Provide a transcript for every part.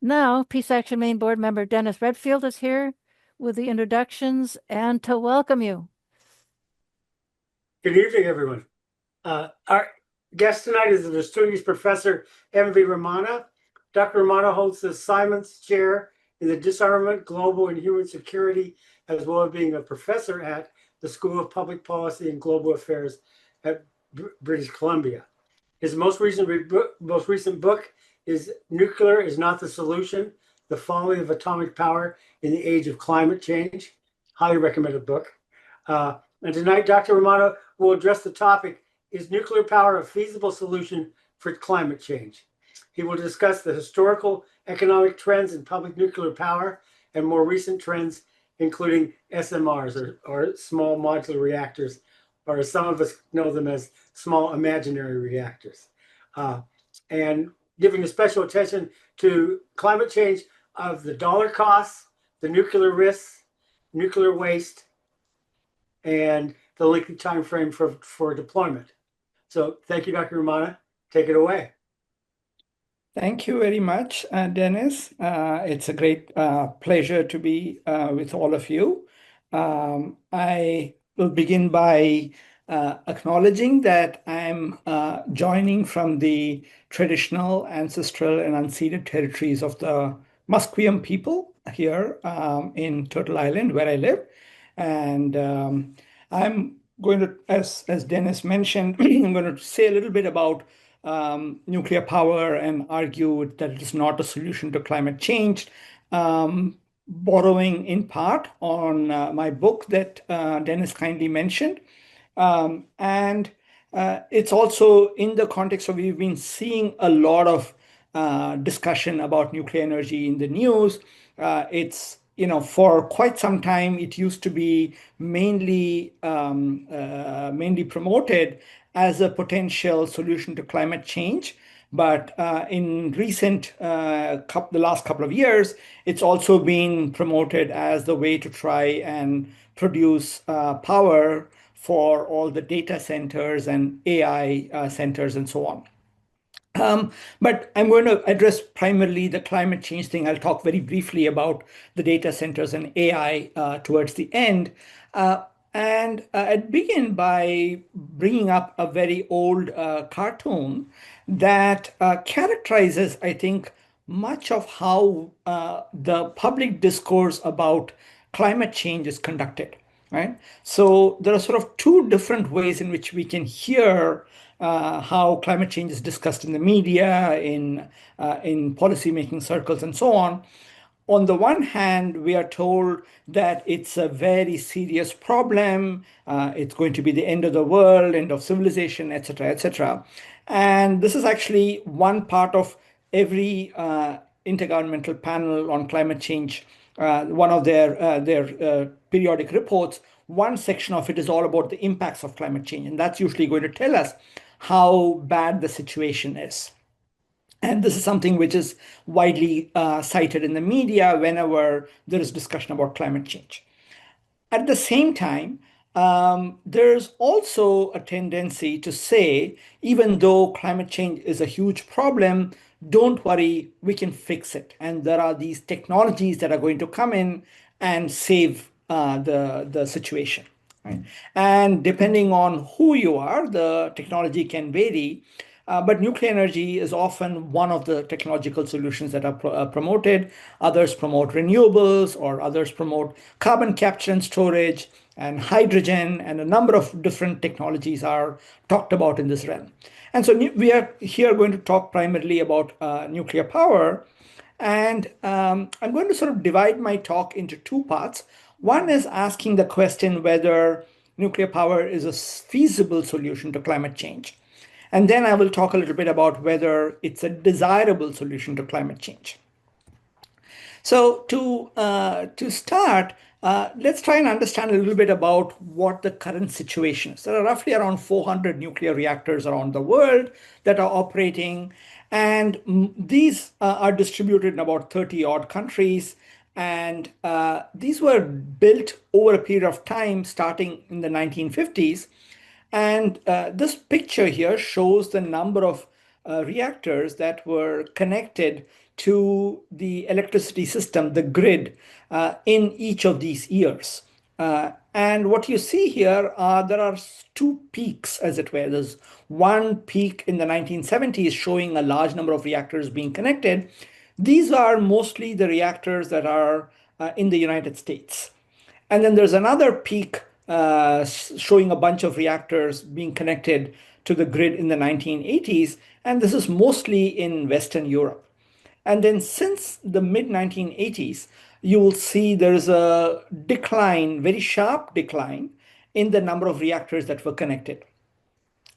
Now, Peace Action Maine Board member Dennis Redfield is here with the introductions and to welcome you. Good evening, everyone. Our guest tonight is the distinguished professor M.V. Ramana. Dr. Ramana holds the Simons Chair in the Disarmament, Global and Human Security, as well as being a professor at the School of Public Policy and Global Affairs at British Columbia. His most recent book is Nuclear is Not the Solution, The Folly of Atomic Power in the Age of Climate Change. Highly recommended book. And tonight, Dr. Ramana will address the topic, is nuclear power a feasible solution for climate change? He will discuss the historical economic trends in public nuclear power and more recent trends, including SMRs or small modular reactors, or as some of us know them as small imaginary reactors. And giving a special attention to climate change of the dollar costs, the nuclear risks, nuclear waste, and the lengthy time frame for deployment. So thank you, Dr. Ramana. Take it away. Thank you very much, Dennis. It's a great pleasure to be with all of you. I will begin by acknowledging that I'm joining from the traditional, ancestral, and unceded territories of the Musqueam people here in Turtle Island, where I live. And I'm going to, as Dennis mentioned, I'm going to say a little bit about nuclear power and argue that it is not a solution to climate change, borrowing in part on my book that Dennis kindly mentioned. And it's also in the context of we've been seeing a lot of discussion about nuclear energy in the news. It's for quite some time, it used to be mainly promoted as a potential solution to climate change. But in the last couple of years, it's also been promoted as the way to try and produce power for all the data centers and AI centers and so on. But I'm going to address primarily the climate change thing. I'll talk very briefly about the data centers and AI towards the end. And I'd begin by bringing up a very old cartoon that characterizes, I think, much of how the public discourse about climate change is conducted, right? So there are sort of two different ways in which we can hear how climate change is discussed in the media, in policymaking circles, and so on. On the one hand, we are told that it's a very serious problem. It's going to be the end of the world, end of civilization, etc., etc. And this is actually one part of every intergovernmental panel on climate change. One of their periodic reports, one section of it is all about the impacts of climate change. And that's usually going to tell us how bad the situation is. And this is something which is widely cited in the media whenever there is discussion about climate change. At the same time, there's also a tendency to say, even though climate change is a huge problem, don't worry, we can fix it. And there are these technologies that are going to come in and save the situation. Right? And depending on who you are, the technology can vary. But nuclear energy is often one of the technological solutions that are promoted. Others promote renewables, or others promote carbon capture and storage, and hydrogen, and a number of different technologies are talked about in this realm. And so we are here going to talk primarily about nuclear power. And I'm going to sort of divide my talk into two parts. One is asking the question whether nuclear power is a feasible solution to climate change. And then I will talk a little bit about whether it's a desirable solution to climate change. So to start, let's try and understand a little bit about what the current situation is. There are roughly around 400 nuclear reactors around the world that are operating, and these are distributed in about 30 odd countries. And these were built over a period of time starting in the 1950s. And this picture here shows the number of reactors that were connected to the electricity system, the grid, in each of these years. And what you see here are there are two peaks, as it were. There's one peak in the 1970s showing a large number of reactors being connected. These are mostly the reactors that are in the United States. And then there's another peak showing a bunch of reactors being connected to the grid in the 1980s. And this is mostly in Western Europe. And then since the mid 1980s, you will see there's a decline, very sharp decline in the number of reactors that were connected.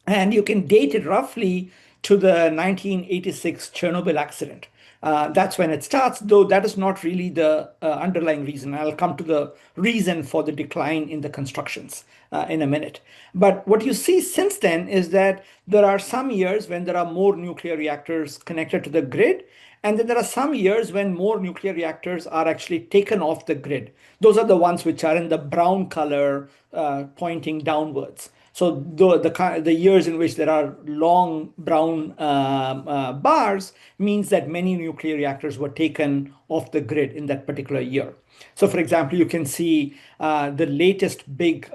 And you can date it roughly to the 1986 Chernobyl accident. That's when it starts, though that is not really the underlying reason. I'll come to the reason for the decline in the constructions in a minute. But what you see since then is that there are some years when there are more nuclear reactors connected to the grid, and then there are some years when more nuclear reactors are actually taken off the grid. Those are the ones which are in the brown color pointing downwards. So the years in which there are long brown bars means that many nuclear reactors were taken off the grid in that particular year. So for example, you can see the latest big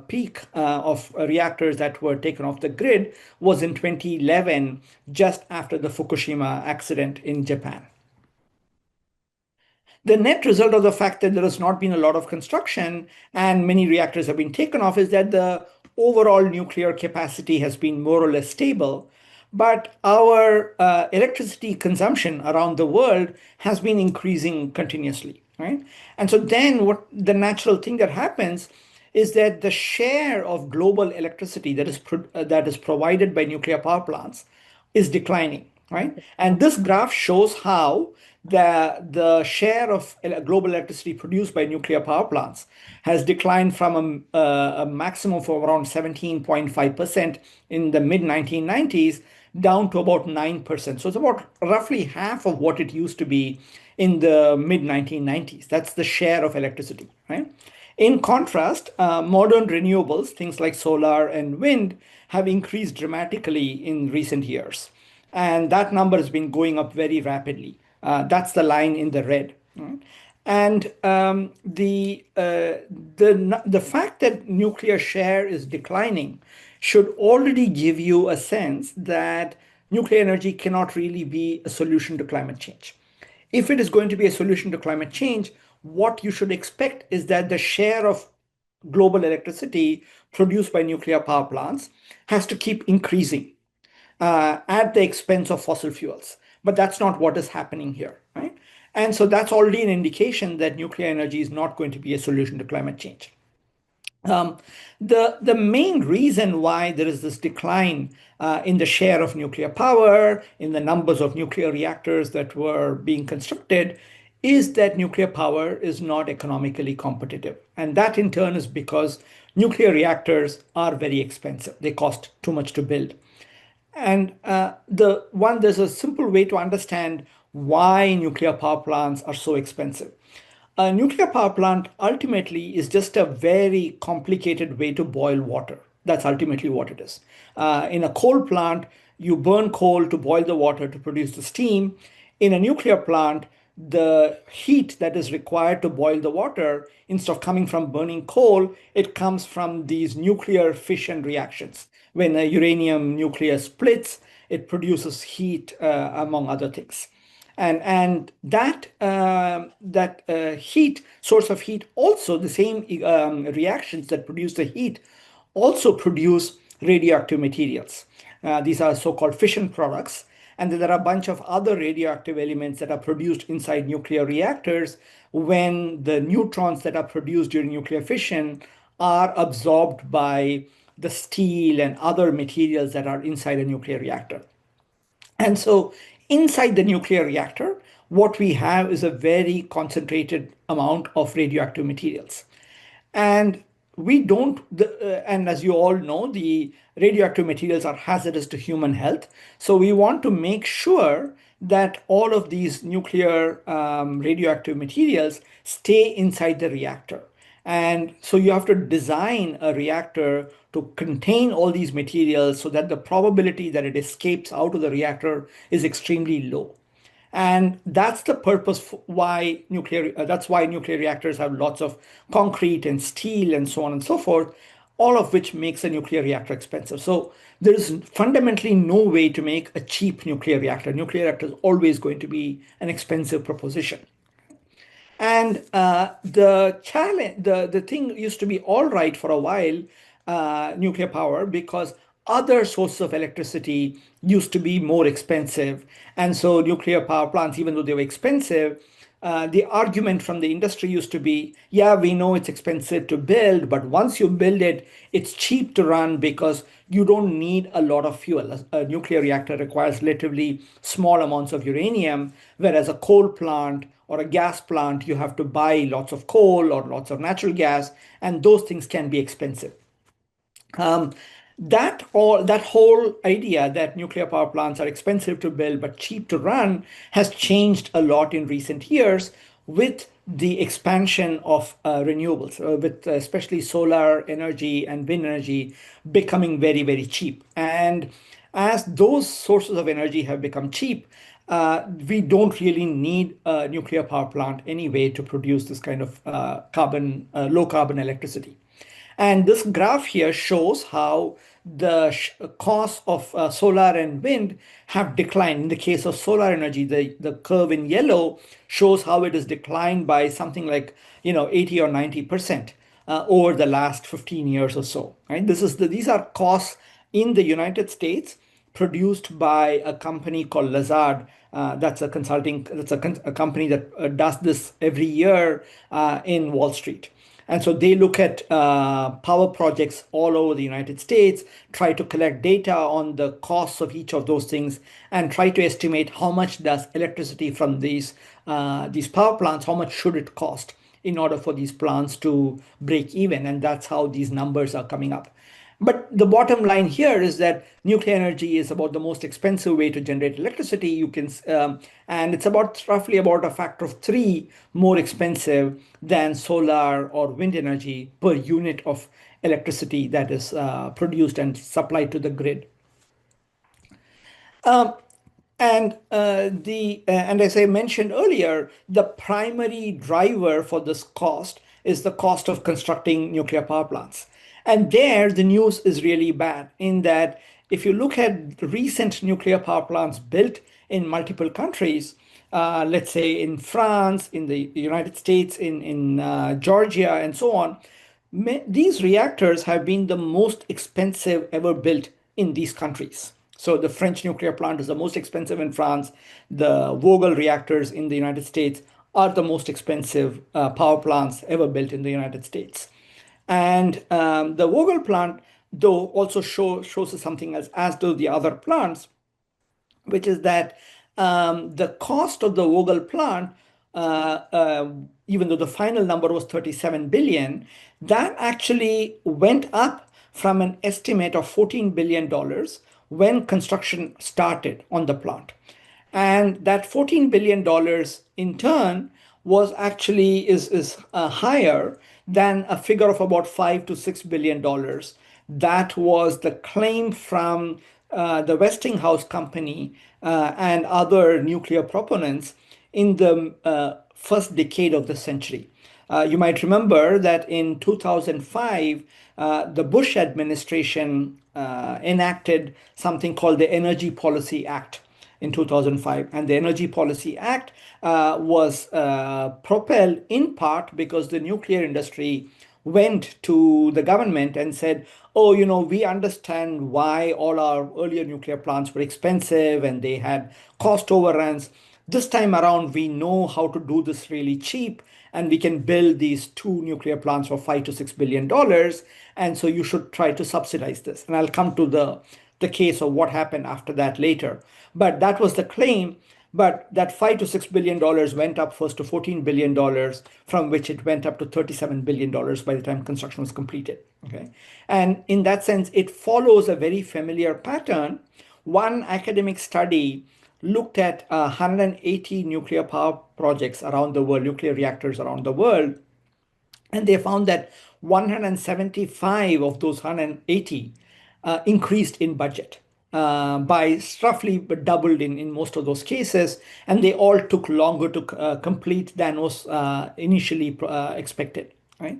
peak of reactors that were taken off the grid was in 2011, just after the Fukushima accident in Japan. The net result of the fact that there has not been a lot of construction and many reactors have been taken off is that the overall nuclear capacity has been more or less stable. But our electricity consumption around the world has been increasing continuously, right? And so then what the natural thing that happens is that the share of global electricity that is provided by nuclear power plants is declining, right? And this graph shows how the share of global electricity produced by nuclear power plants has declined from a maximum of around 17.5% in the mid 1990s down to about 9%. So it's about roughly half of what it used to be in the mid 1990s. That's the share of electricity, right? In contrast, modern renewables, things like solar and wind, have increased dramatically in recent years. And that number has been going up very rapidly. That's the line in the red. Right? And the fact that nuclear share is declining should already give you a sense that nuclear energy cannot really be a solution to climate change. If it is going to be a solution to climate change, what you should expect is that the share of global electricity produced by nuclear power plants has to keep increasing at the expense of fossil fuels. But that's not what is happening here, right? And so that's already an indication that nuclear energy is not going to be a solution to climate change. The main reason why there is this decline in the share of nuclear power, in the numbers of nuclear reactors that were being constructed, is that nuclear power is not economically competitive. And that in turn is because nuclear reactors are very expensive. They cost too much to build. And there's a simple way to understand why nuclear power plants are so expensive. A nuclear power plant ultimately is just a very complicated way to boil water. That's ultimately what it is. In a coal plant, you burn coal to boil the water to produce the steam. In a nuclear plant, the heat that is required to boil the water, instead of coming from burning coal, it comes from these nuclear fission reactions. When a uranium nucleus splits, it produces heat, among other things. And that heat, source of heat, also the same reactions that produce the heat also produce radioactive materials. These are so-called fission products. And then there are a bunch of other radioactive elements that are produced inside nuclear reactors when the neutrons that are produced during nuclear fission are absorbed by the steel and other materials that are inside a nuclear reactor. And so inside the nuclear reactor, what we have is a very concentrated amount of radioactive materials. And and as you all know, the radioactive materials are hazardous to human health. So we want to make sure that all of these nuclear radioactive materials stay inside the reactor. And so you have to design a reactor to contain all these materials so that the probability that it escapes out of the reactor is extremely low. And that's the purpose why that's why nuclear reactors have lots of concrete and steel and so on and so forth, all of which makes a nuclear reactor expensive. So there is fundamentally no way to make a cheap nuclear reactor. Nuclear reactor is always going to be an expensive proposition. And the challenge, the thing used to be all right for a while, nuclear power, because other sources of electricity used to be more expensive. And so nuclear power plants, even though they were expensive, the argument from the industry used to be, yeah, we know it's expensive to build, but once you build it, it's cheap to run because you don't need a lot of fuel. A nuclear reactor requires relatively small amounts of uranium, whereas a coal plant or a gas plant, you have to buy lots of coal or lots of natural gas, and those things can be expensive. Um, that whole idea that nuclear power plants are expensive to build but cheap to run has changed a lot in recent years with the expansion of renewables, with especially solar energy and wind energy becoming very, very cheap. And as those sources of energy have become cheap, we don't really need a nuclear power plant anyway to produce this kind of low carbon electricity. And this graph here shows how the cost of solar and wind have declined. In the case of solar energy, the curve in yellow shows how it has declined by something like 80 or 90% over the last 15 years or so. Right? These are costs in the United States produced by a company called Lazard. That's a company that does this every year in Wall Street. And so they look at power projects all over the United States, try to collect data on the costs of each of those things, and try to estimate how much does electricity from these power plants, how much should it cost in order for these plants to break even. And that's how these numbers are coming up. But the bottom line here is that nuclear energy is about the most expensive way to generate electricity. And it's roughly about a factor of 3 more expensive than solar or wind energy per unit of electricity that is produced and supplied to the grid. Um, and as I mentioned earlier, the primary driver for this cost is the cost of constructing nuclear power plants. And there, the news is really bad in that if you look at recent nuclear power plants built in multiple countries, let's say in France, in the United States, in Georgia, and so on, these reactors have been the most expensive ever built in these countries. So the French nuclear plant is the most expensive in France. The Vogtle reactors in the United States are the most expensive power plants ever built in the United States. And the Vogtle plant, though, also shows us something as do the other plants, which is that the cost of the Vogtle plant, even though the final number was 37 billion, that actually went up from an estimate of $14 billion when construction started on the plant. And that $14 billion in turn was actually is higher than a figure of about $5 to $6 billion. That was the claim from the Westinghouse company and other nuclear proponents in the first decade of the century. You might remember that in 2005, the Bush administration enacted something called the Energy Policy Act in 2005. And the Energy Policy Act was propelled in part because the nuclear industry went to the government and said, oh, we understand why all our earlier nuclear plants were expensive and they had cost overruns. This time around, we know how to do this really cheap, and we can build these 2 nuclear plants for $5 to $6 billion. And so you should try to subsidize this. And I'll come to the case of what happened after that later. But that was the claim. But that $5 to $6 billion went up first to $14 billion, from which it went up to $37 billion by the time construction was completed. Okay. And in that sense, it follows a very familiar pattern. One academic study looked at 180 nuclear power projects around the world, nuclear reactors around the world, and they found that 175 of those 180 increased in budget. by roughly doubled in most of those cases, and they all took longer to complete than was initially expected, right?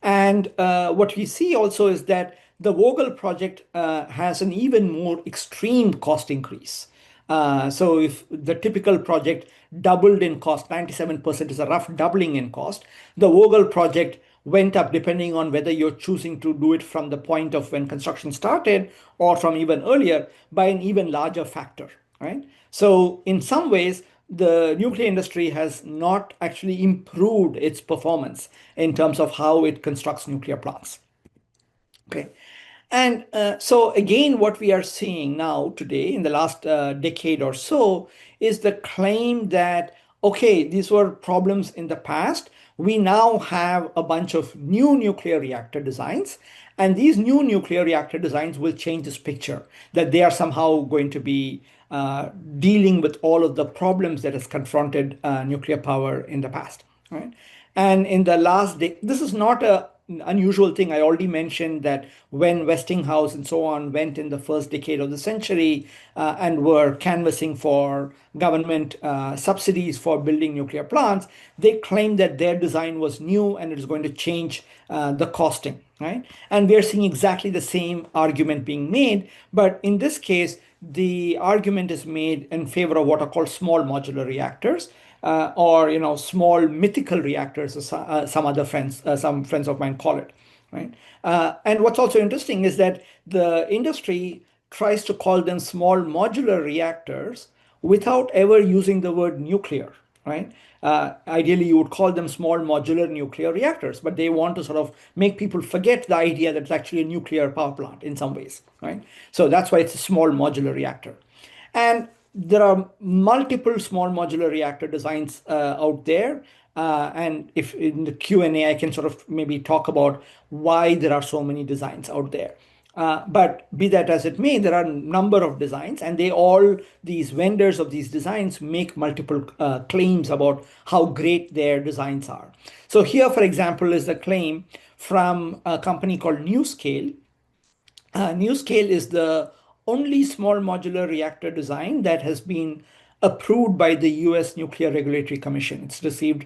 And what we see also is that the Vogel project has an even more extreme cost increase. So if the typical project doubled in cost, 97% is a rough doubling in cost, the Vogel project went up depending on whether you're choosing to do it from the point of when construction started or from even earlier by an even larger factor, right? So in some ways, the nuclear industry has not actually improved its performance in terms of how it constructs nuclear plants. Okay. And so again, what we are seeing now today in the last decade or so is the claim that, okay, these were problems in the past. We now have a bunch of new nuclear reactor designs, and these new nuclear reactor designs will change this picture, that they are somehow going to be dealing with all of the problems that has confronted nuclear power in the past, right? And in the last day, this is not a unusual thing. I already mentioned that when Westinghouse and so on went in the first decade of the century and were canvassing for government subsidies for building nuclear plants, they claimed that their design was new and it is going to change the costing, right? And we are seeing exactly the same argument being made, but in this case, the argument is made in favor of what are called small modular reactors, or small mythical reactors, as some friends of mine call it, right? And what's also interesting is that the industry tries to call them small modular reactors without ever using the word nuclear, right? Ideally, you would call them small modular nuclear reactors, but they want to sort of make people forget the idea that it's actually a nuclear power plant in some ways, right? So that's why it's a small modular reactor. And there are multiple small modular reactor designs out there. And if in the Q&A, I can sort of maybe talk about why there are so many designs out there. But be that as it may, there are a number of designs, and these vendors of these designs make multiple claims about how great their designs are. So here, for example, is the claim from a company called NuScale. NuScale is the only small modular reactor design that has been approved by the US Nuclear Regulatory Commission. It's received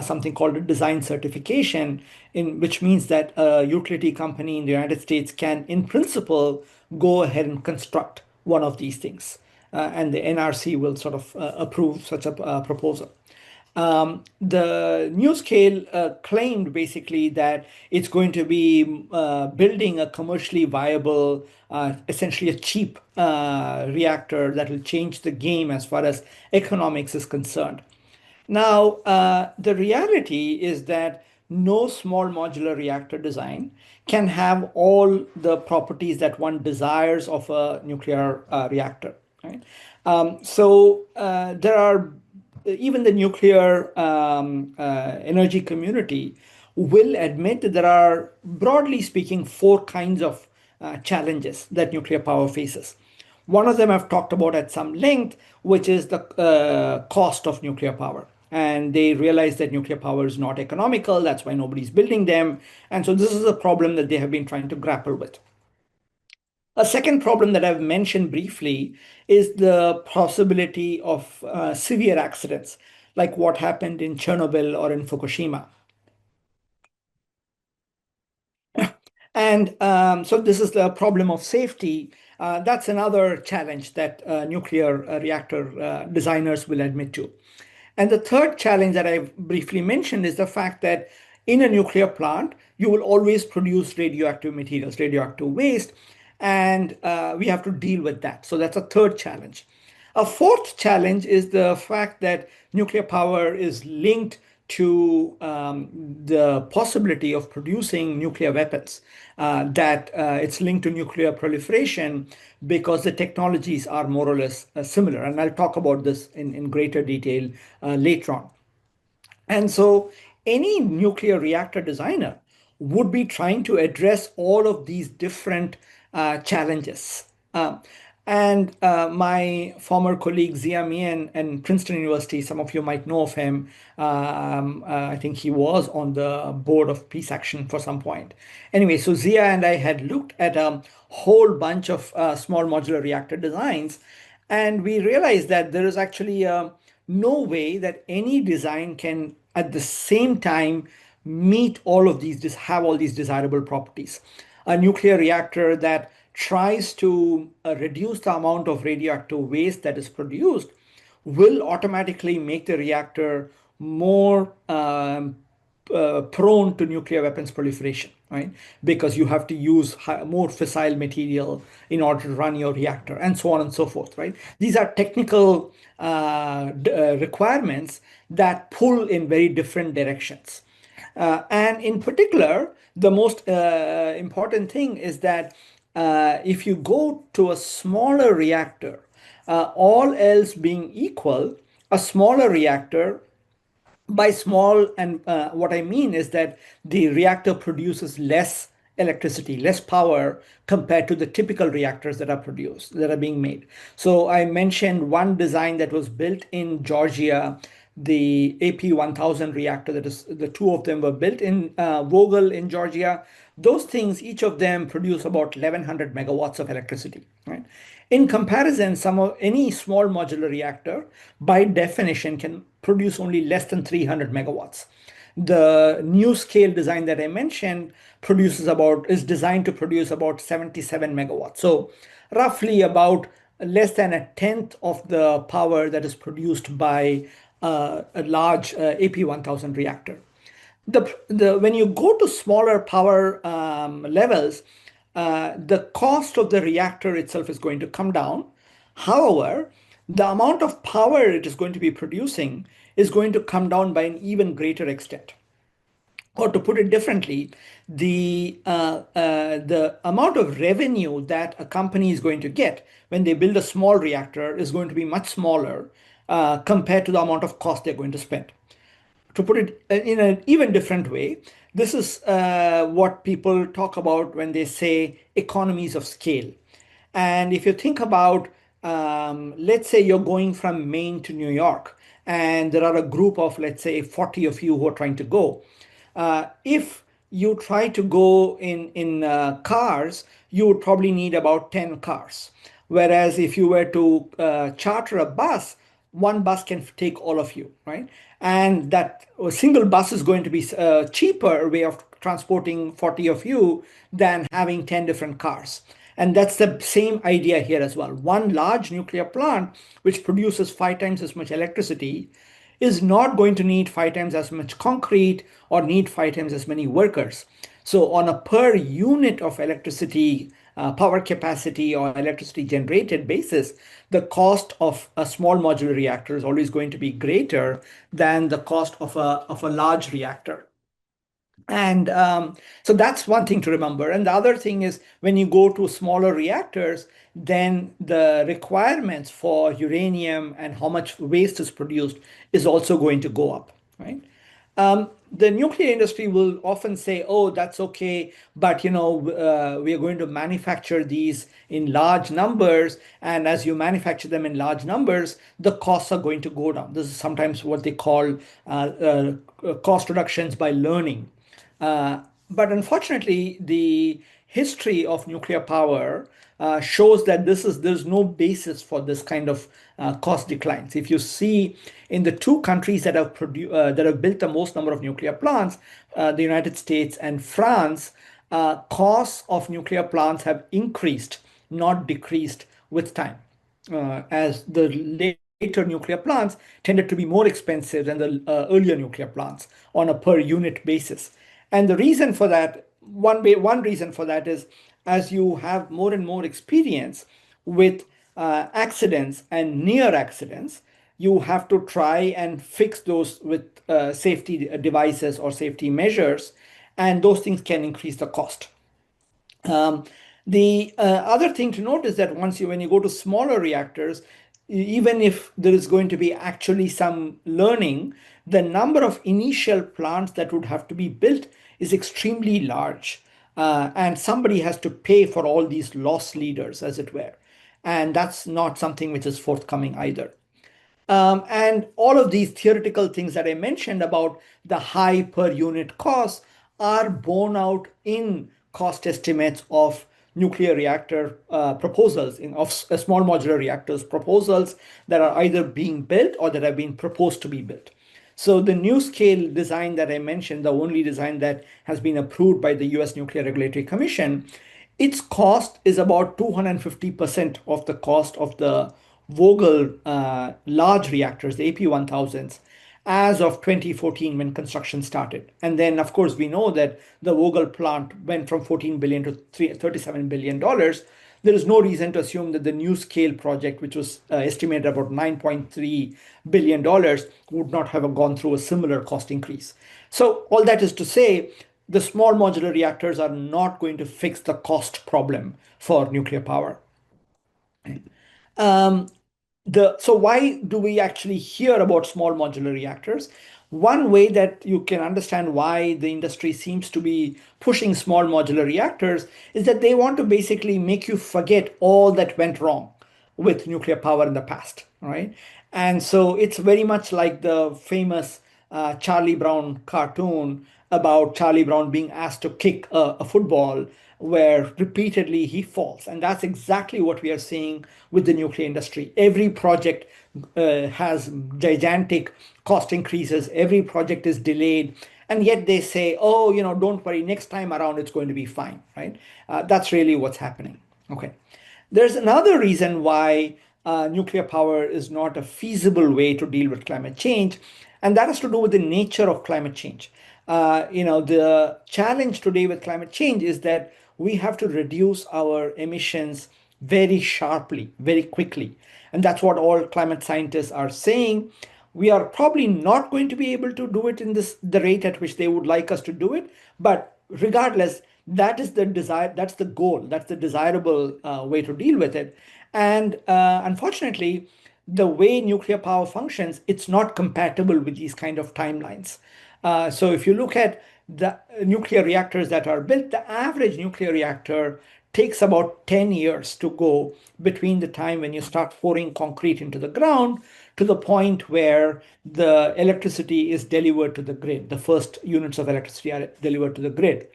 something called a design certification, which means that a utility company in the United States can, in principle, go ahead and construct one of these things. And the NRC will sort of approve such a proposal. The NuScale claimed basically that it's going to be building a commercially viable, essentially a cheap reactor that will change the game as far as economics is concerned. Now, the reality is that no small modular reactor design can have all the properties that one desires of a nuclear reactor, right? There are even the nuclear energy community will admit that there are, broadly speaking, four kinds of challenges that nuclear power faces. One of them I've talked about at some length, which is the cost of nuclear power. And they realize that nuclear power is not economical. That's why nobody's building them. And so this is a problem that they have been trying to grapple with. A second problem that I've mentioned briefly is the possibility of severe accidents, like what happened in Chernobyl or in Fukushima. And so this is the problem of safety. That's another challenge that nuclear reactor designers will admit to. And the third challenge that I've briefly mentioned is the fact that in a nuclear plant, you will always produce radioactive materials, radioactive waste, and we have to deal with that. So that's a third challenge. A fourth challenge is the fact that nuclear power is linked to the possibility of producing nuclear weapons, that it's linked to nuclear proliferation because the technologies are more or less similar. And I'll talk about this in greater detail later on. And so any nuclear reactor designer would be trying to address all of these different challenges. And my former colleague Zia Mian in Princeton University, some of you might know of him. I think he was on the board of Peace Action for some point. Anyway, so Zia and I had looked at a whole bunch of small modular reactor designs, and we realized that there is actually no way that any design can at the same time meet all of these, have all these desirable properties. A nuclear reactor that tries to reduce the amount of radioactive waste that is produced will automatically make the reactor more prone to nuclear weapons proliferation, right? Because you have to use more fissile material in order to run your reactor, and so on and so forth, right? These are technical requirements that pull in very different directions. And in particular, the most important thing is that if you go to a smaller reactor, all else being equal, a smaller reactor, by small, and what I mean is that the reactor produces less electricity, less power compared to the typical reactors that are being made. So I mentioned one design that was built in Georgia, the AP1000 reactor. That is, the two of them were built in Vogel in Georgia. Those things, each of them produce about 1100 megawatts of electricity, right? In comparison, any small modular reactor, by definition, can produce only less than 300 megawatts. The new scale design that I mentioned is designed to produce about 77 megawatts. So roughly about less than a tenth of the power that is produced by a large AP1000 reactor. When you go to smaller power levels, the cost of the reactor itself is going to come down. However, the amount of power it is going to be producing is going to come down by an even greater extent. Or to put it differently, the amount of revenue that a company is going to get when they build a small reactor is going to be much smaller compared to the amount of cost they're going to spend. To put it in an even different way, this is what people talk about when they say economies of scale. And if you think about, let's say you're going from Maine to New York, and there are a group of, let's say, 40 of you who are trying to go. If you try to go in cars, you would probably need about 10 cars. Whereas if you were to charter a bus, one bus can take all of you, right? And that a single bus is going to be a cheaper way of transporting 40 of you than having 10 different cars. And that's the same idea here as well. One large nuclear plant, which produces 5 times as much electricity, is not going to need 5 times as much concrete or need 5 times as many workers. So on a per unit of electricity power capacity or electricity generated basis, the cost of a small modular reactor is always going to be greater than the cost of a large reactor. And so that's one thing to remember. And the other thing is when you go to smaller reactors, then the requirements for uranium and how much waste is produced is also going to go up, right? The nuclear industry will often say, "Oh, that's okay, but we are going to manufacture these in large numbers, and as you manufacture them in large numbers, the costs are going to go down." This is sometimes what they call cost reductions by learning. But unfortunately, the history of nuclear power shows that there's no basis for this kind of cost declines. If you see in the two countries that have built the most number of nuclear plants, the United States and France, costs of nuclear plants have increased, not decreased with time, as the later nuclear plants tended to be more expensive than the earlier nuclear plants on a per unit basis. And the reason for that, one reason for that is as you have more and more experience with accidents and near accidents, you have to try and fix those with safety devices or safety measures, and those things can increase the cost. The other thing to note is that when you go to smaller reactors, even if there is going to be actually some learning, the number of initial plants that would have to be built is extremely large. And somebody has to pay for all these loss leaders, as it were. And that's not something which is forthcoming either. And all of these theoretical things that I mentioned about the high per unit costs are borne out in cost estimates of nuclear reactor proposals, small modular reactors proposals that are either being built or that have been proposed to be built. So the new scale design that I mentioned, the only design that has been approved by the US Nuclear Regulatory Commission, its cost is about 250% of the cost of the Vogtle large reactors, the AP1000s, as of 2014 when construction started. And then, of course, we know that the Vogtle plant went from 14 billion to $37 billion. There is no reason to assume that the new scale project, which was estimated about $9.3 billion, would not have gone through a similar cost increase. So all that is to say, the small modular reactors are not going to fix the cost problem for nuclear power. So why do we actually hear about small modular reactors? One way that you can understand why the industry seems to be pushing small modular reactors is that they want to basically make you forget all that went wrong with nuclear power in the past, right? And so it's very much like the famous Charlie Brown cartoon about Charlie Brown being asked to kick a football where repeatedly he falls. And that's exactly what we are seeing with the nuclear industry. Every project has gigantic cost increases, every project is delayed. And yet they say, oh, don't worry, next time around it's going to be fine, right? That's really what's happening. Okay. There's another reason why nuclear power is not a feasible way to deal with climate change, and that has to do with the nature of climate change. The challenge today with climate change is that we have to reduce our emissions very sharply, very quickly. And that's what all climate scientists are saying. We are probably not going to be able to do it in the rate at which they would like us to do it. But regardless, that is the desire, that's the goal, that's the desirable way to deal with it. And unfortunately, the way nuclear power functions, it's not compatible with these kind of timelines. So if you look at the nuclear reactors that are built, the average nuclear reactor takes about 10 years to go between the time when you start pouring concrete into the ground to the point where the electricity is delivered to the grid. The first units of electricity are delivered to the grid.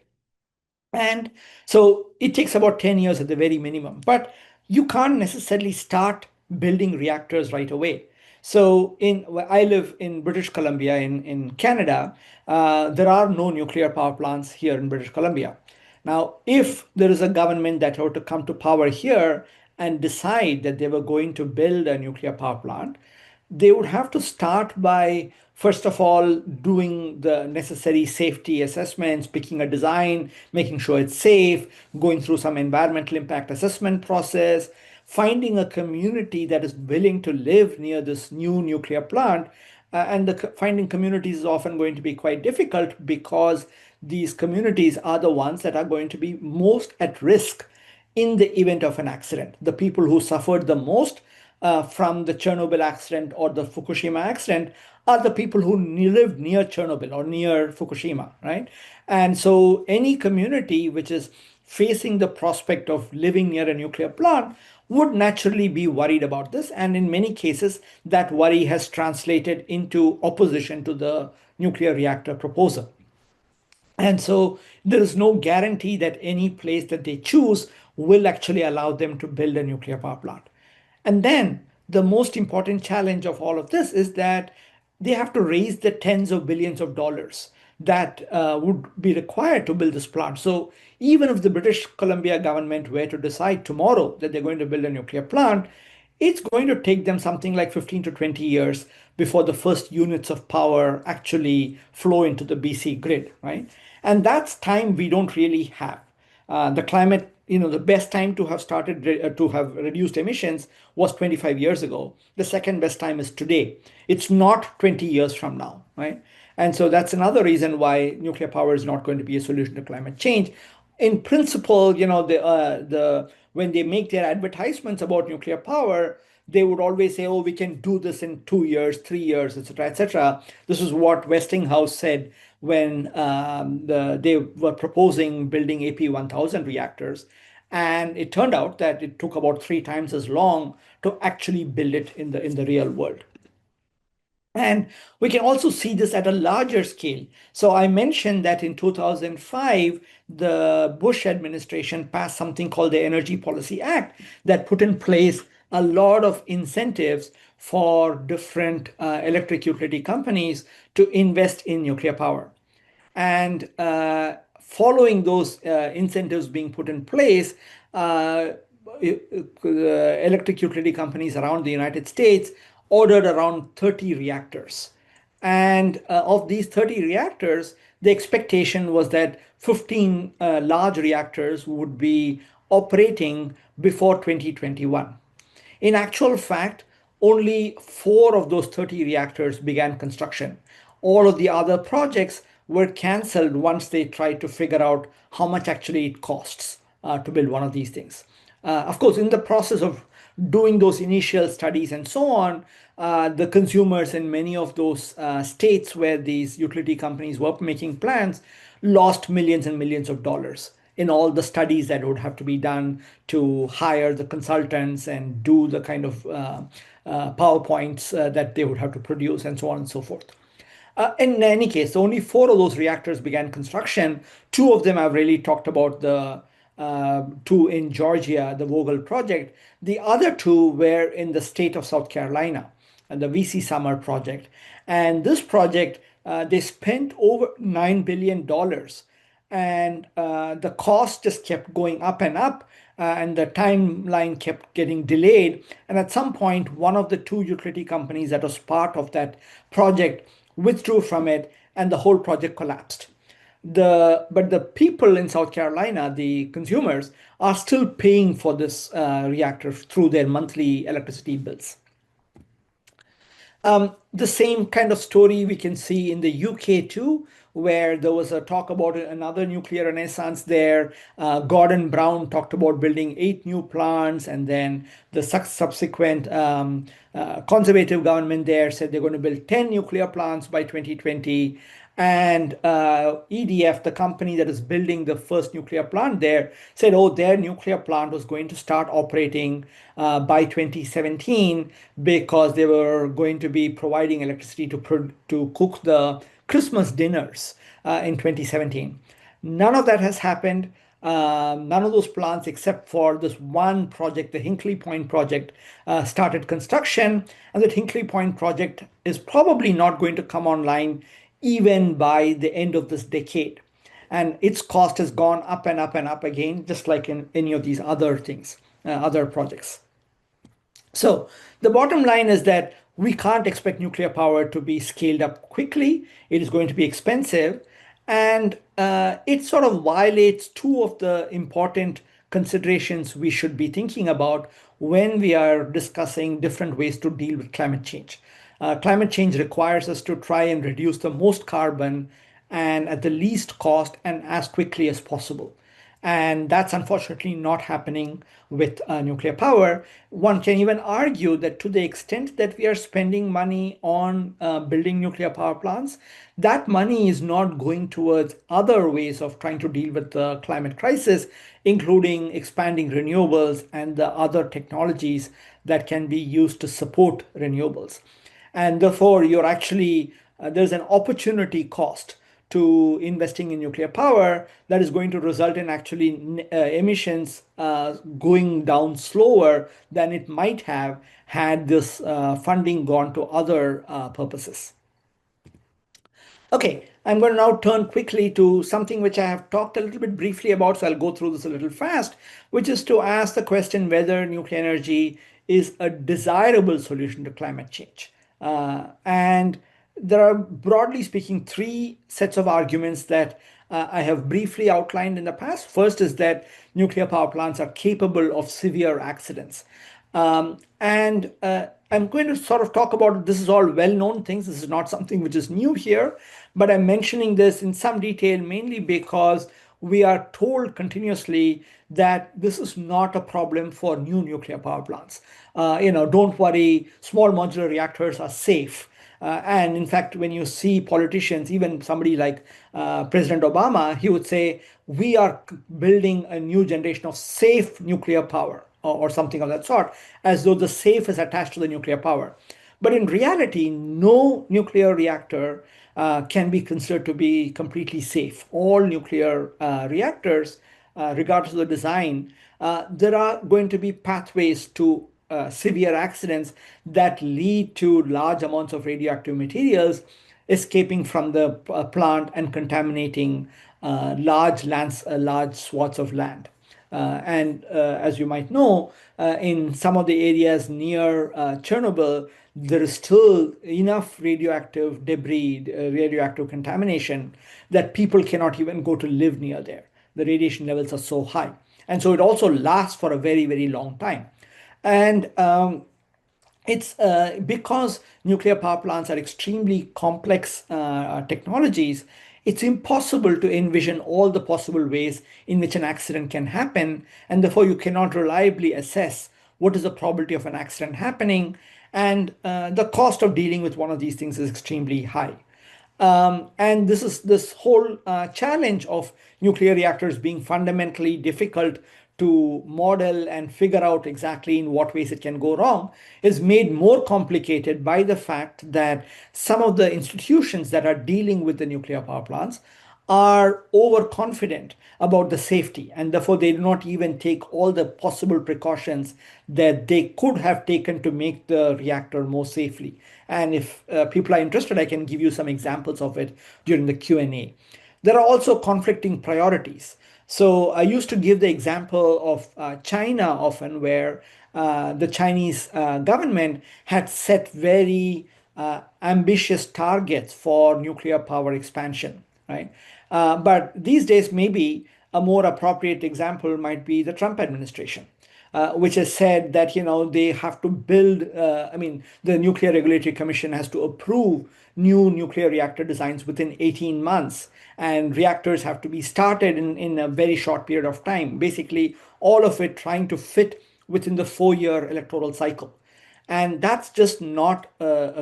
And so it takes about 10 years at the very minimum, but you can't necessarily start building reactors right away. So I live in British Columbia in Canada. There are no nuclear power plants here in British Columbia. Now, if there is a government that were to come to power here and decide that they were going to build a nuclear power plant, they would have to start by, first of all, doing the necessary safety assessments, picking a design, making sure it's safe, going through some environmental impact assessment process, finding a community that is willing to live near this new nuclear plant. And finding communities is often going to be quite difficult because these communities are the ones that are going to be most at risk in the event of an accident. The people who suffered the most from the Chernobyl accident or the Fukushima accident are the people who live near Chernobyl or near Fukushima, right? And so any community which is facing the prospect of living near a nuclear plant would naturally be worried about this. And in many cases, that worry has translated into opposition to the nuclear reactor proposal. And so there is no guarantee that any place that they choose will actually allow them to build a nuclear power plant. And then the most important challenge of all of this is that they have to raise the tens of billions of dollars that would be required to build this plant. So even if the British Columbia government were to decide tomorrow that they're going to build a nuclear plant, it's going to take them something like 15 to 20 years before the first units of power actually flow into the BC grid, right? And that's time we don't really have. The climate, the best time to have to have reduced emissions was 25 years ago. The second best time is today. It's not 20 years from now, right? And so that's another reason why nuclear power is not going to be a solution to climate change. In principle, when they make their advertisements about nuclear power, they would always say, oh, we can do this in 2 years, 3 years, etc., etc. This is what Westinghouse said when they were proposing building AP1000 reactors. And it turned out that it took about 3 times as long to actually build it in the real world. And we can also see this at a larger scale. So I mentioned that in 2005, the Bush administration passed something called the Energy Policy Act that put in place a lot of incentives for different electric utility companies to invest in nuclear power. And following those incentives being put in place, electric utility companies around the United States ordered around 30 reactors. And of these 30 reactors, the expectation was that 15 large reactors would be operating before 2021. In actual fact, only 4 of those 30 reactors began construction. All of the other projects were canceled once they tried to figure out how much actually it costs to build one of these things. Of course, in the process of doing those initial studies and so on, the consumers in many of those states where these utility companies were making plans lost millions and millions of dollars in all the studies that would have to be done to hire the consultants and do the kind of PowerPoints that they would have to produce and so on and so forth. In any case, only 4 of those reactors began construction. 2 of them I've really talked about, the 2 in Georgia, the Vogtle project. The other 2 were in the state of South Carolina, and the VC Summer project. And this project, they spent over $9 billion. And the cost just kept going up and up, and the timeline kept getting delayed. And at some point, one of the 2 utility companies that was part of that project withdrew from it, and the whole project collapsed. But the people in South Carolina, the consumers, are still paying for this reactor through their monthly electricity bills. The same kind of story we can see in the UK too, where there was a talk about another nuclear renaissance there. Gordon Brown talked about building 8 new plants, and then the subsequent conservative government there said they're going to build 10 nuclear plants by 2020. And EDF, the company that is building the first nuclear plant there, said, oh, their nuclear plant was going to start operating by 2017 because they were going to be providing electricity to cook the Christmas dinners in 2017. None of that has happened. None of those plants, except for this one project, the Hinkley Point project, started construction. And that Hinkley Point project is probably not going to come online even by the end of this decade. And its cost has gone up and up and up again, just like in any of these other things, other projects. So the bottom line is that we can't expect nuclear power to be scaled up quickly. It is going to be expensive. And it sort of violates 2 of the important considerations we should be thinking about when we are discussing different ways to deal with climate change. Climate change requires us to try and reduce the most carbon and at the least cost and as quickly as possible. And that's unfortunately not happening with nuclear power. One can even argue that to the extent that we are spending money on building nuclear power plants, that money is not going towards other ways of trying to deal with the climate crisis, including expanding renewables and the other technologies that can be used to support renewables. And therefore, you're actually, there's an opportunity cost to investing in nuclear power that is going to result in actually emissions going down slower than it might have had this funding gone to other purposes. Okay, I'm going to now turn quickly to something which I have talked a little bit briefly about, so I'll go through this a little fast, which is to ask the question whether nuclear energy is a desirable solution to climate change. And there are, broadly speaking, 3 sets of arguments that I have briefly outlined in the past. First is that nuclear power plants are capable of severe accidents. And I'm going to sort of talk about, this is all well-known things. This is not something which is new here, but I'm mentioning this in some detail mainly because we are told continuously that this is not a problem for new nuclear power plants. Don't worry, small modular reactors are safe. And in fact, when you see politicians, even somebody like President Obama, he would say, we are building a new generation of safe nuclear power or something of that sort, as though the safe is attached to the nuclear power. But in reality, no nuclear reactor can be considered to be completely safe. All nuclear reactors, regardless of the design, there are going to be pathways to severe accidents that lead to large amounts of radioactive materials escaping from the plant and contaminating large swaths of land. And as you might know, in some of the areas near Chernobyl, there is still enough radioactive debris, radioactive contamination that people cannot even go to live near there. The radiation levels are so high. And so it also lasts for a very, very long time. And it's because nuclear power plants are extremely complex technologies, it's impossible to envision all the possible ways in which an accident can happen, and therefore you cannot reliably assess what is the probability of an accident happening, and the cost of dealing with one of these things is extremely high. And this whole challenge of nuclear reactors being fundamentally difficult to model and figure out exactly in what ways it can go wrong is made more complicated by the fact that some of the institutions that are dealing with the nuclear power plants are overconfident about the safety, and therefore they do not even take all the possible precautions that they could have taken to make the reactor more safely. And if people are interested, I can give you some examples of it during the Q&A. There are also conflicting priorities. So I used to give the example of China often, where the Chinese government had set very ambitious targets for nuclear power expansion, right? But these days, maybe a more appropriate example might be the Trump administration, which has said that they have to build. The Nuclear Regulatory Commission has to approve new nuclear reactor designs within 18 months, and reactors have to be started in a very short period of time. Basically, all of it trying to fit within the 4-year electoral cycle. And that's just not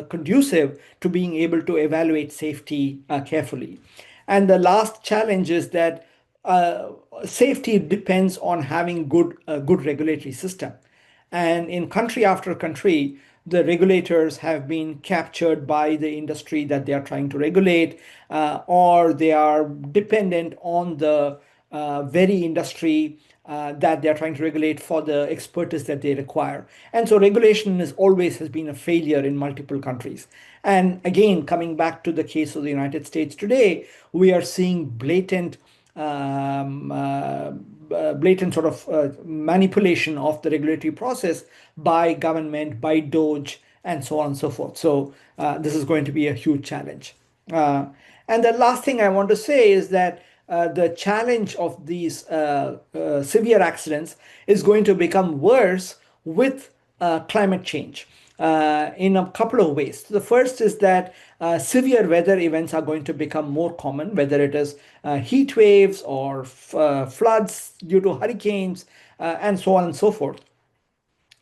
conducive to being able to evaluate safety carefully. And the last challenge is that safety depends on having good regulatory system. And in country after country, the regulators have been captured by the industry that they are trying to regulate, or they are dependent on the very industry that they're trying to regulate for the expertise that they require. And so regulation has been a failure in multiple countries. And again, coming back to the case of the United States today, we are seeing blatant sort of manipulation of the regulatory process by government, by DOJ, and so on and so forth. So this is going to be a huge challenge. And the last thing I want to say is that the challenge of these severe accidents is going to become worse with climate change in a couple of ways. The first is that severe weather events are going to become more common, whether it is heat waves or floods due to hurricanes and so on and so forth,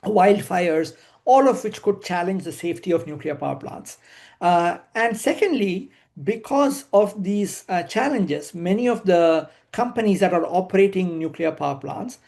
wildfires, all of which could challenge the safety of nuclear power plants. And secondly, because of these challenges, many of the companies that are operating nuclear power plants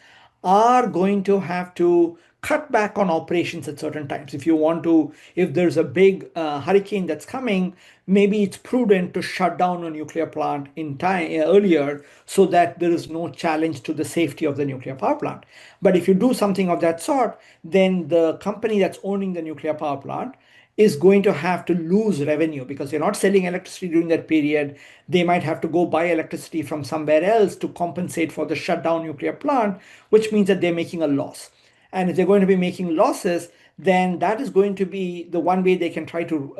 are going to have to cut back on operations at certain times. If there's a big hurricane that's coming, maybe it's prudent to shut down a nuclear plant in time earlier so that there is no challenge to the safety of the nuclear power plant. But if you do something of that sort, then the company that's owning the nuclear power plant is going to have to lose revenue because they're not selling electricity during that period. They might have to go buy electricity from somewhere else to compensate for the shutdown nuclear plant, which means that they're making a loss. And if they're going to be making losses, then that is going to be the one way they can try to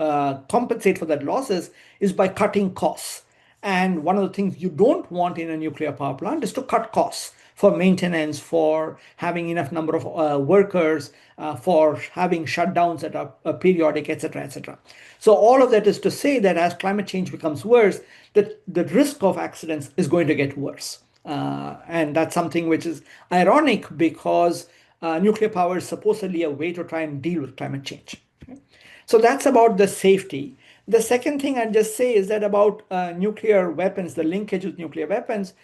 compensate for that losses is by cutting costs. And one of the things you don't want in a nuclear power plant is to cut costs for maintenance, for having enough number of workers, for having shutdowns that are periodic, etc., etc. So all of that is to say that as climate change becomes worse, the risk of accidents is going to get worse. And that's something which is ironic because nuclear power is supposedly a way to try and deal with climate change. So that's about the safety. The second thing I'd just say is that about nuclear weapons, the linkage with nuclear weapons.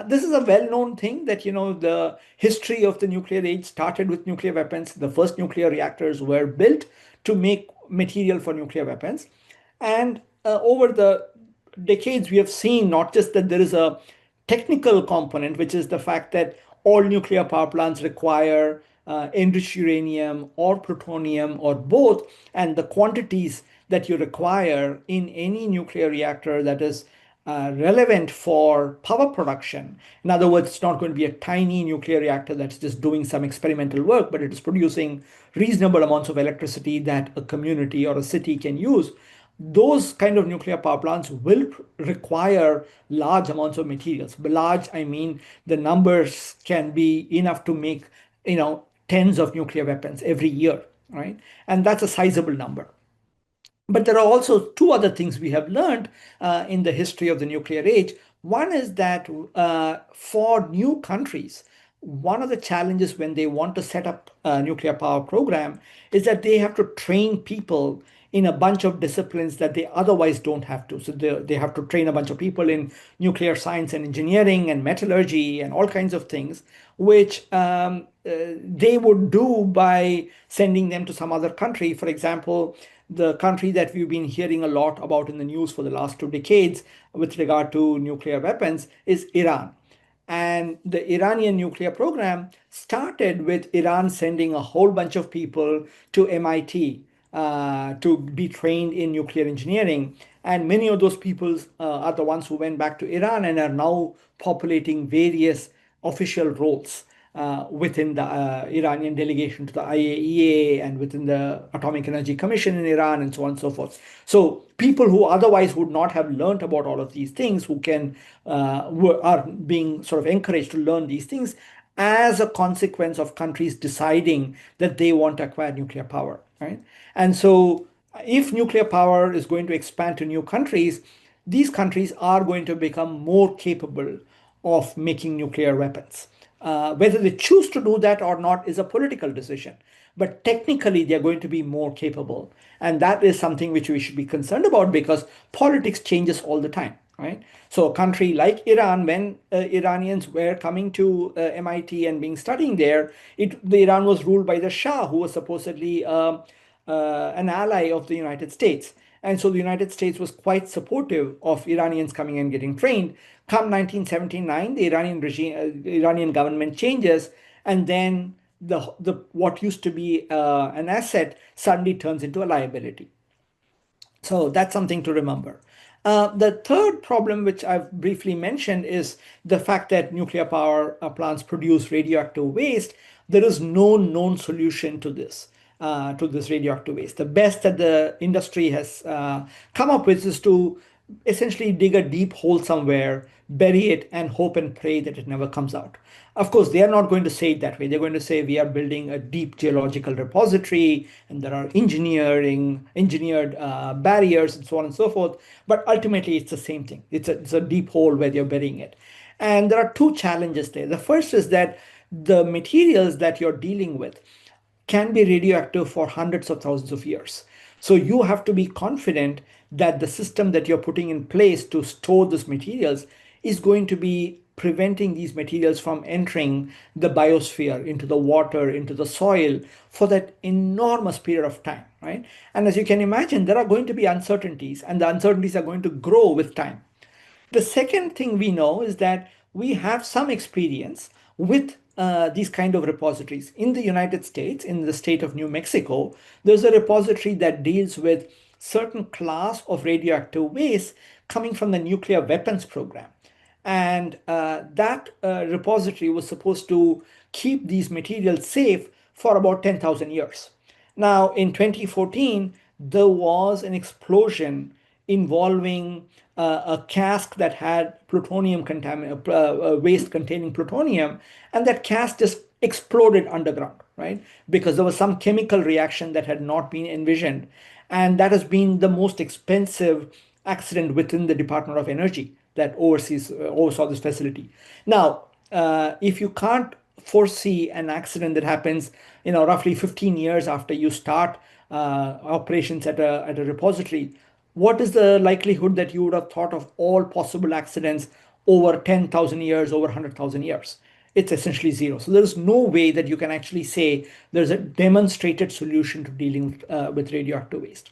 This is a well-known thing that, the history of the nuclear age started with nuclear weapons. The first nuclear reactors were built to make material for nuclear weapons. And over the decades, we have seen not just that there is a technical component, which is the fact that all nuclear power plants require enriched uranium or plutonium or both, and the quantities that you require in any nuclear reactor that is relevant for power production. In other words, it's not going to be a tiny nuclear reactor that's just doing some experimental work, but it is producing reasonable amounts of electricity that a community or a city can use. Those kind of nuclear power plants will require large amounts of materials. By large, I mean the numbers can be enough to make, tens of nuclear weapons every year, right? And that's a sizable number. But there are also two other things we have learned in the history of the nuclear age. One is that for new countries, one of the challenges when they want to set up a nuclear power program is that they have to train people in a bunch of disciplines that they otherwise don't have to. So they have to train a bunch of people in nuclear science and engineering and metallurgy and all kinds of things, which they would do by sending them to some other country. For example, the country that we've been hearing a lot about in the news for the last 2 decades with regard to nuclear weapons is Iran. And the Iranian nuclear program started with Iran sending a whole bunch of people to MIT to be trained in nuclear engineering. And many of those people are the ones who went back to Iran and are now populating various official roles within the Iranian delegation to the IAEA and within the Atomic Energy Commission in Iran and so on and so forth. So people who otherwise would not have learned about all of these things, who are being sort of encouraged to learn these things as a consequence of countries deciding that they want to acquire nuclear power, right? And so if nuclear power is going to expand to new countries, these countries are going to become more capable of making nuclear weapons. Whether they choose to do that or not is a political decision. But technically, they're going to be more capable. And that is something which we should be concerned about because politics changes all the time, right? So a country like Iran, when Iranians were coming to MIT and being studying there, Iran was ruled by the Shah, who was supposedly an ally of the United States. And so the United States was quite supportive of Iranians coming and getting trained. Come 1979, the Iranian government changes, and then what used to be an asset suddenly turns into a liability. So that's something to remember. The third problem, which I've briefly mentioned, is the fact that nuclear power plants produce radioactive waste. There is no known solution to this radioactive waste. The best that the industry has come up with is to essentially dig a deep hole somewhere, bury it, and hope and pray that it never comes out. Of course, they are not going to say it that way. They're going to say we are building a deep geological repository, and there are engineered barriers, and so on and so forth. But ultimately, it's the same thing. It's a deep hole where you're burying it. And there are two challenges there. The first is that the materials that you're dealing with can be radioactive for hundreds of thousands of years. So you have to be confident that the system that you're putting in place to store these materials is going to be preventing these materials from entering the biosphere, into the water, into the soil for that enormous period of time, right? And as you can imagine, there are going to be uncertainties, and the uncertainties are going to grow with time. The second thing we know is that we have some experience with these kind of repositories. In the United States, in the state of New Mexico, there's a repository that deals with certain class of radioactive waste coming from the nuclear weapons program. And that repository was supposed to keep these materials safe for about 10,000 years. Now, in 2014, there was an explosion involving a cask that had plutonium waste containing plutonium, and that cask just exploded underground, right? Because there was some chemical reaction that had not been envisioned, and that has been the most expensive accident within the Department of Energy that oversaw this facility. Now, if you can't foresee an accident that happens, roughly 15 years after you start operations at a repository, what is the likelihood that you would have thought of all possible accidents over 10,000 years, over 100,000 years? It's essentially zero. So there's no way that you can actually say there's a demonstrated solution to dealing with radioactive waste.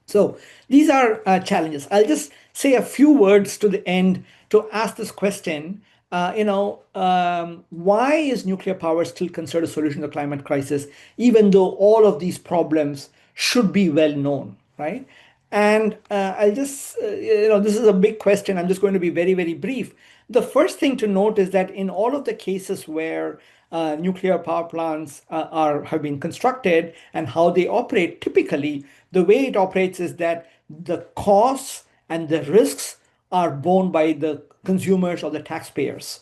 So these are challenges. I'll just say a few words to the end to ask this question. Why is nuclear power still considered a solution to the climate crisis, even though all of these problems should be well known, right? And I'll just, this is a big question. I'm just going to be very, very brief. The first thing to note is that in all of the cases where nuclear power plants have been constructed and how they operate, typically the way it operates is that the costs and the risks are borne by the consumers or the taxpayers.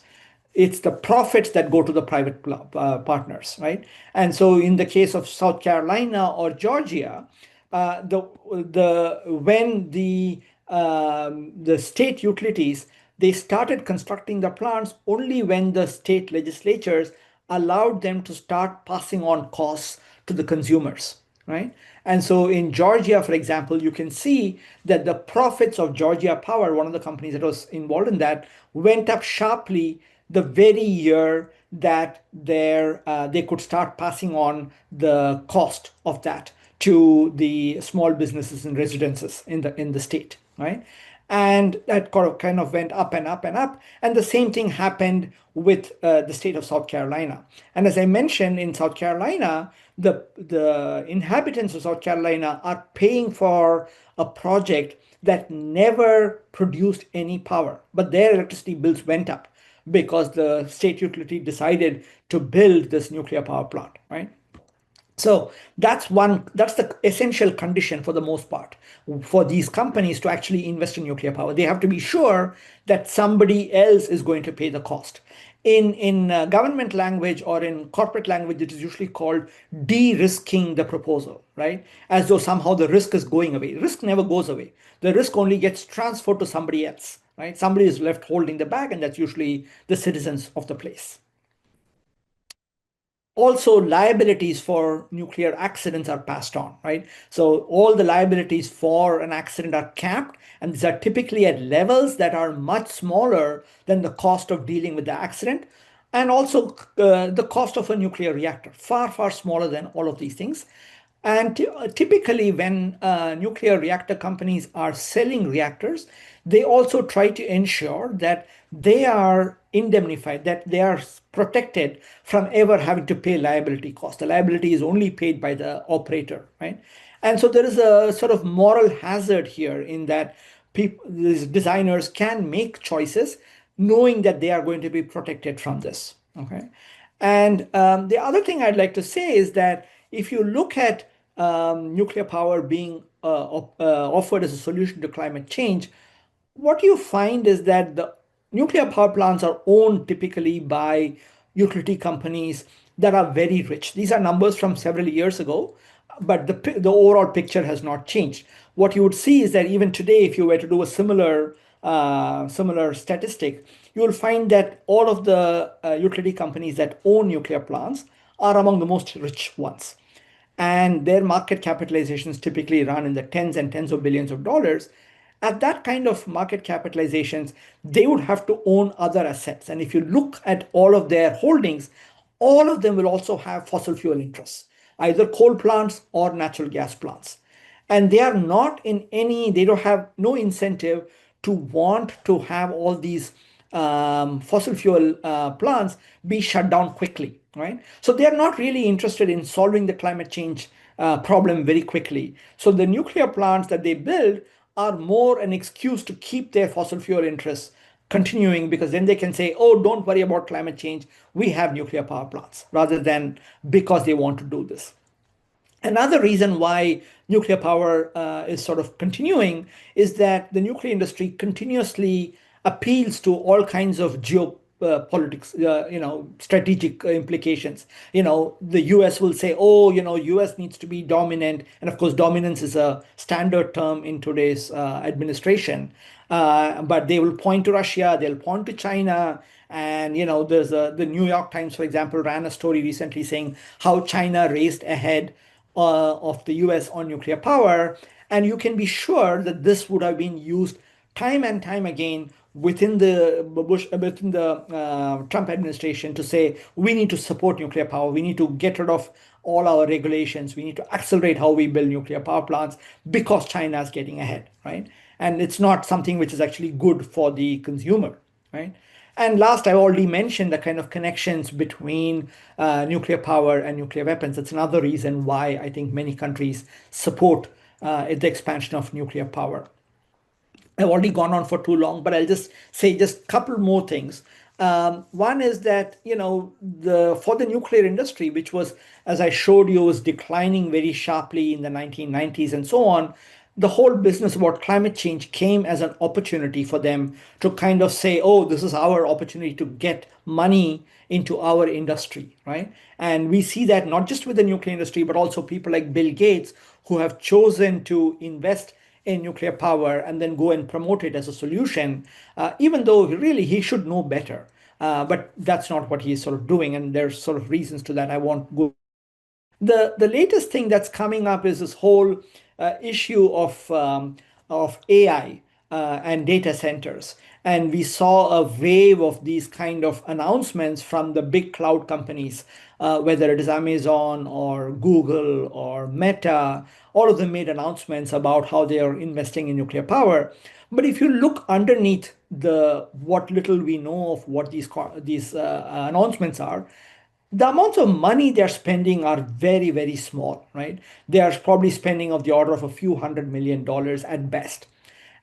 It's the profits that go to the private partners, right? And so in the case of South Carolina or Georgia, when the state utilities, they started constructing the plants only when the state legislatures allowed them to start passing on costs to the consumers, right? And so in Georgia, for example, you can see that the profits of Georgia Power, one of the companies that was involved in that, went up sharply the very year that they could start passing on the cost of that to the small businesses and residences in the state, right? And that kind of went up and up and up. And the same thing happened with the state of South Carolina. And as I mentioned, in South Carolina, the inhabitants of South Carolina are paying for a project that never produced any power, but their electricity bills went up because the state utility decided to build this nuclear power plant, right? So that's the essential condition for the most part for these companies to actually invest in nuclear power. They have to be sure that somebody else is going to pay the cost. In government language or in corporate language, it is usually called de-risking the proposal, right? As though somehow the risk is going away. Risk never goes away. The risk only gets transferred to somebody else, right? Somebody is left holding the bag, and that's usually the citizens of the place. Also, liabilities for nuclear accidents are passed on, right? So all the liabilities for an accident are capped, and these are typically at levels that are much smaller than the cost of dealing with the accident. And also the cost of a nuclear reactor, far, far smaller than all of these things. And typically when nuclear reactor companies are selling reactors, they also try to ensure that they are indemnified, that they are protected from ever having to pay liability cost. The liability is only paid by the operator, right? And so there is a sort of moral hazard here in that these designers can make choices knowing that they are going to be protected from this, okay? And the other thing I'd like to say is that if you look at nuclear power being offered as a solution to climate change, what you find is that the nuclear power plants are owned typically by utility companies that are very rich. These are numbers from several years ago, but the overall picture has not changed. What you would see is that even today, if you were to do a similar statistic, you will find that all of the utility companies that own nuclear plants are among the most rich ones. And their market capitalizations typically run in the tens and tens of billions of dollars. At that kind of market capitalizations, they would have to own other assets. And if you look at all of their holdings, all of them will also have fossil fuel interests, either coal plants or natural gas plants. And they are not they don't have no incentive to want to have all these fossil fuel plants be shut down quickly, right? So they are not really interested in solving the climate change problem very quickly. So the nuclear plants that they build are more an excuse to keep their fossil fuel interests continuing, because then they can say, oh, don't worry about climate change, we have nuclear power plants, rather than because they want to do this. Another reason why nuclear power is sort of continuing is that the nuclear industry continuously appeals to all kinds of geopolitics, strategic implications. The US will say, oh, US needs to be dominant. And of course, dominance is a standard term in today's administration. But they will point to Russia, they'll point to China. And, there's the New York Times, for example, ran a story recently saying how China raced ahead of the US on nuclear power. And you can be sure that this would have been used time and time again within the Trump administration to say we need to support nuclear power, we need to get rid of all our regulations, we need to accelerate how we build nuclear power plants because China is getting ahead, right? And it's not something which is actually good for the consumer, right? And last, I already mentioned the kind of connections between nuclear power and nuclear weapons. It's another reason why I think many countries support the expansion of nuclear power. I've already gone on for too long, but I'll just say just a couple more things. One is that, for the nuclear industry, which was, as I showed you, was declining very sharply in the 1990s and so on, the whole business about climate change came as an opportunity for them to kind of say, oh, this is our opportunity to get money into our industry, right? And we see that not just with the nuclear industry, but also people like Bill Gates who have chosen to invest in nuclear power and then go and promote it as a solution, even though really he should know better. But that's not what he's sort of doing. And there's sort of reasons to that. I won't go. The latest thing that's coming up is this whole issue of AI and data centers. And we saw a wave of these kind of announcements from the big cloud companies, whether it is Amazon or Google or Meta. All of them made announcements about how they are investing in nuclear power. But if you look underneath what little we know of what these announcements are, the amounts of money they're spending are very, very small, right? They are probably spending of the order of a few $100 million at best.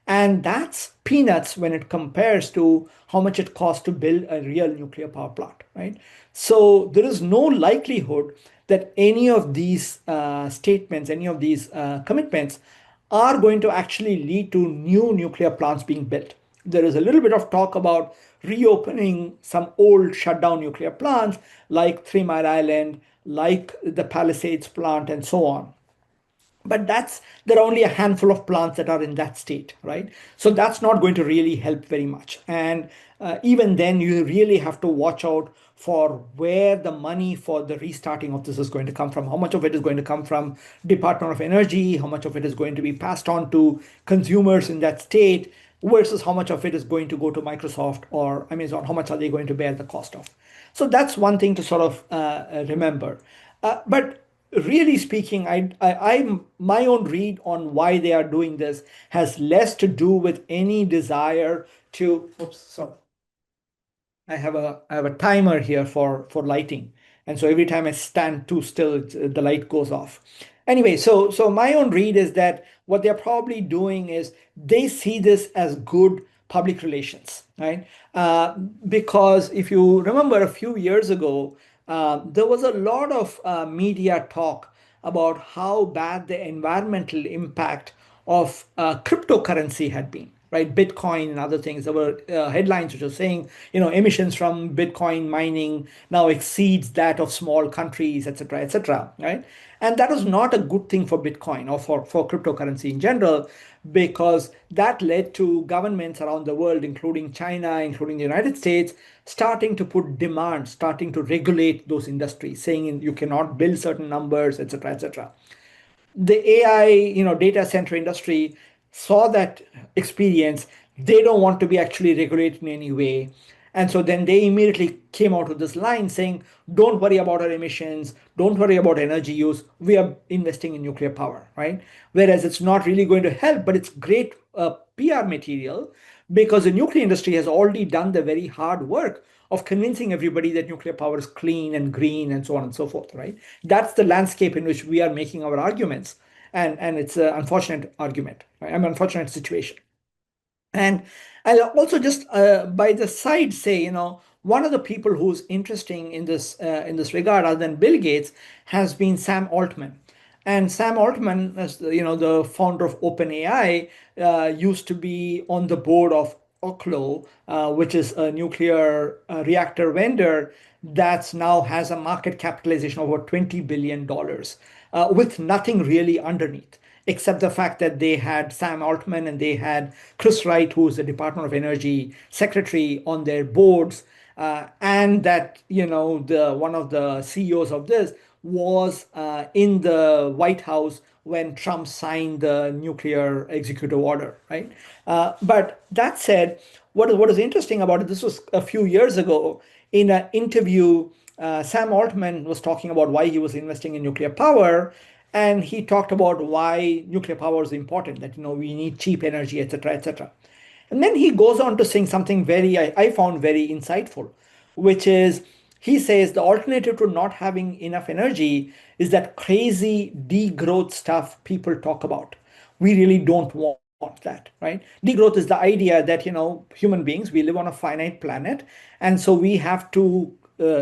And that's peanuts when it compares to how much it costs to build a real nuclear power plant, right? So there is no likelihood that any of these statements, any of these commitments are going to actually lead to new nuclear plants being built. There is a little bit of talk about reopening some old shutdown nuclear plants like Three Mile Island, like the Palisades plant, and so on. But there are only a handful of plants that are in that state, right? So that's not going to really help very much. And even then, you really have to watch out for where the money for the restarting of this is going to come from. How much of it is going to come from Department of Energy? How much of it is going to be passed on to consumers in that state? Versus how much of it is going to go to Microsoft or Amazon? How much are they going to bear the cost of? So that's one thing to sort of remember. But really speaking, my own read on why they are doing this has less to do with any desire to. Oops, sorry. I have a timer here for lighting, and so every time I stand too still, the light goes off. Anyway, so my own read is that what they're probably doing is they see this as good public relations, right? Because if you remember a few years ago, there was a lot of media talk about how bad the environmental impact of cryptocurrency had been, right? Bitcoin and other things. There were headlines which were saying, emissions from Bitcoin mining now exceeds that of small countries, et cetera, right? And that was not a good thing for Bitcoin or for cryptocurrency in general, because that led to governments around the world, including China, including the United States, starting to put demands, starting to regulate those industries, saying you cannot build certain numbers, et cetera, et cetera. The AI, data center industry saw that experience. They don't want to be actually regulated in any way. And so then they immediately came out with this line saying, don't worry about our emissions, don't worry about energy use. We are investing in nuclear power, right? Whereas it's not really going to help, but it's great PR material because the nuclear industry has already done the very hard work of convincing everybody that nuclear power is clean and green and so on and so forth, right? That's the landscape in which we are making our arguments. And it's an unfortunate argument, right? An unfortunate situation. And I'll also just by the side say, one of the people who's interesting in this regard, other than Bill Gates, has been Sam Altman. And Sam Altman, as the founder of OpenAI, used to be on the board of Oklo, which is a nuclear reactor vendor that's now has a market capitalization of over $20 billion, with nothing really underneath except the fact that they had Sam Altman and they had Chris Wright, who is the Department of Energy secretary, on their boards, and that the one of the CEOs of this was in the White House when Trump signed the nuclear executive order, right? But that said, what is interesting about it, this was a few years ago in an interview, Sam Altman was talking about why he was investing in nuclear power. And he talked about why nuclear power is important, that, we need cheap energy, et cetera, et cetera. And then he goes on to saying something I found very insightful, which is he says the alternative to not having enough energy is that crazy degrowth stuff people talk about. We really don't want that, right? Degrowth is the idea that, human beings, we live on a finite planet, and so we have to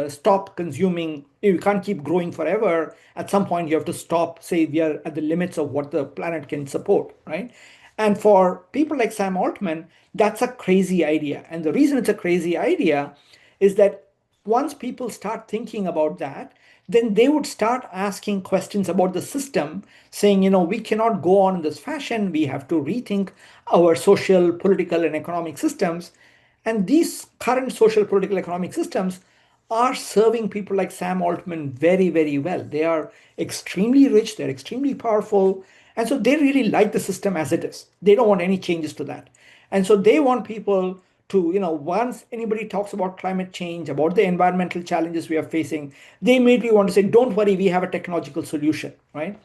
stop consuming. You can't keep growing forever. At some point, you have to stop, say we are at the limits of what the planet can support, right? And for people like Sam Altman, that's a crazy idea. And the reason it's a crazy idea is that once people start thinking about that, then they would start asking questions about the system, saying, we cannot go on in this fashion. We have to rethink our social, political, and economic systems. And these current social, political, economic systems are serving people like Sam Altman very, very well. They are extremely rich, they're extremely powerful, and so they really like the system as it is. They don't want any changes to that. And so they want people to, once anybody talks about climate change, about the environmental challenges we are facing, they immediately want to say, don't worry, we have a technological solution, right?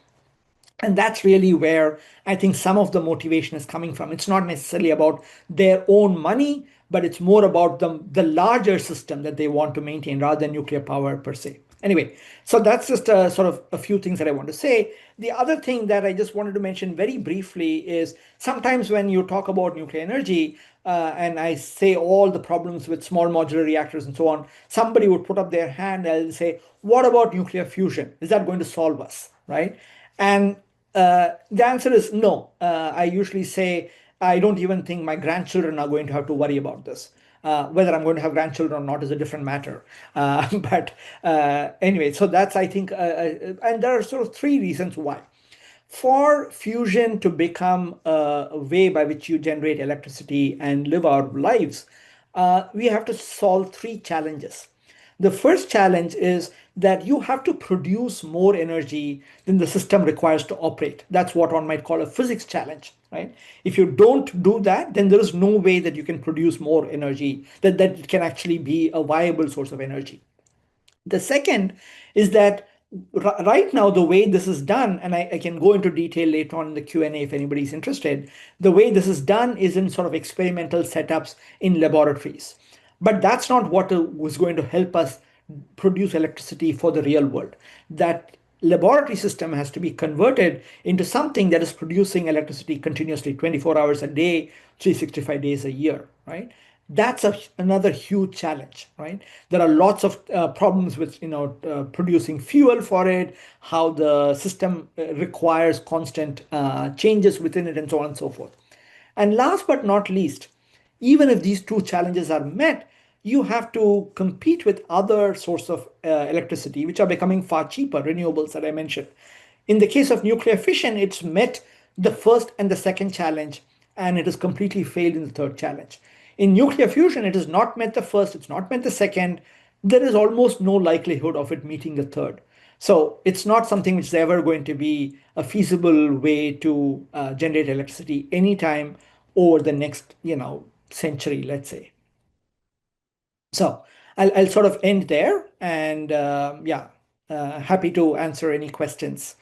And that's really where I think some of the motivation is coming from. It's not necessarily about their own money, but it's more about the larger system that they want to maintain rather than nuclear power per se. Anyway, so that's just sort of a few things that I want to say. The other thing that I just wanted to mention very briefly is sometimes when you talk about nuclear energy, and I say all the problems with small modular reactors and so on, somebody would put up their hand and say, what about nuclear fusion? Is that going to solve us, right? And the answer is no. I usually say I don't even think my grandchildren are going to have to worry about this. Whether I'm going to have grandchildren or not is a different matter. But anyway, so that's, I think, and there are sort of three reasons why. For fusion to become a way by which you generate electricity and live our lives, we have to solve three challenges. The first challenge is that you have to produce more energy than the system requires to operate. That's what one might call a physics challenge, right? If you don't do that, then there is no way that you can produce more energy, that it can actually be a viable source of energy. The second is that right now, the way this is done, and I can go into detail later on in the Q&A if anybody's interested, the way this is done is in sort of experimental setups in laboratories. But that's not what was going to help us produce electricity for the real world. That laboratory system has to be converted into something that is producing electricity continuously 24 hours a day, 365 days a year, right? That's another huge challenge, right? There are lots of problems with producing fuel for it, how the system requires constant changes within it, and so on and so forth. And last but not least, even if these two challenges are met, you have to compete with other sources of electricity, which are becoming far cheaper, renewables that I mentioned. In the case of nuclear fission, it's met the first and the second challenge, and it has completely failed in the third challenge. In nuclear fusion, it has not met the first, it's not met the second. There is almost no likelihood of it meeting the third. So it's not something which is ever going to be a feasible way to generate electricity anytime over the next, century, let's say. So I'll sort of end there, and yeah, happy to answer any questions